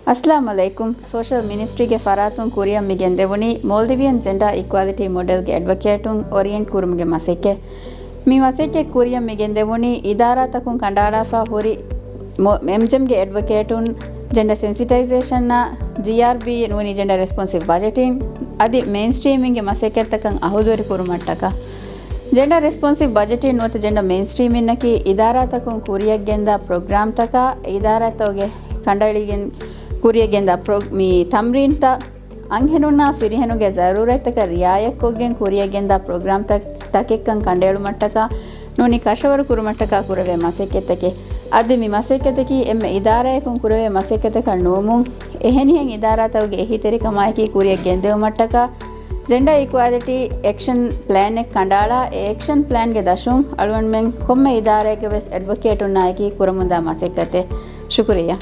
अस्सलाम अलैकुम social ministry के फरातुन कुरिया मिಗೆಂದೆವುನಿ मोल्दिवियन जेंडर इक्वालिटी मॉडल के एडवोकेटुन ओरिएंट कुरुमगे मसेके मी मसेके कुरिया मिಗೆಂದೆವುನಿ इदारा तकुन कंडाड़ाफा हुरी एमजम के एडवोकेटुन जेंडर सेंसिटाइजेशन ना जीआरबी नुनी जेंडर रेस्पॉन्सिव बजटिंग अदि मेन स्ट्रीमिंग के मसेके तकन अहुदुरी कुरुमट्टका जेंडर रेस्पॉन्सिव बजटिंग नोत जेंडर मेन स्ट्रीमिंग नकी इदारा तकुन कुरिया गेंदा प्रोग्राम तका इदारा तोगे कंडाಳಿಗೆನ್ ಕುರಿಯಗೆಂದ ಮೀ ತಮ್ರೀನ್ತ ಅಂಗೆನುನ್ನ ಫಿರಿಹೆನುಗೆ ಜರೂರತಕ ರಿಯಾಯಕ್ಕೊಗೆನ್ ಕುರಿಯಗೆಂದ ಪ್ರೋಗ್ರಾಮ್ ತಕೆಕ್ಕಂ ಕಂಡೇಳು ಮಟ್ಟಕ ನುನಿ ಕಶವರು ಕುರುಮಟ್ಟಕ ಕುರವೆ ಮಸೆಕೆತಕೆ ಅದಿ ಮಿ ಮಸೆಕೆತಕಿ ಎಮ್ಮೆ ಇದಾರಾಯಕುಂ ಕುರವೆ ಮಸೆಕೆತಕ ನೋಮುಂ ಎಹೆನಿಹೆನ್ ಇದಾರಾತವಗೆ ಎಹಿತೆರಿ ಕಮಾಯಕಿ ಕುರಿಯಗೆಂದೆವು ಮಟ್ಟಕ ಜೆಂಡರ್ ಈಕ್ವಾಲಿಟಿ ಆಕ್ಷನ್ ಪ್ಲಾನ್ ಎಕ್ ಕಂಡಾಳ ಆಕ್ಷನ್ ಪ್ಲಾನ್ ಗೆ ದಶುಂ ಅಳುವನ್ ಮೆನ್ ಕೊಮ್ಮೆ ಇದಾರಾಯಕೆ ವೆಸ್ ಅಡ್ವೊಕೇಟ್ ಉನ್ನಾಯಕಿ ಕುರಮುಂದ ಮಸೆಕತೆ ಶುಕ್ರಿಯಾ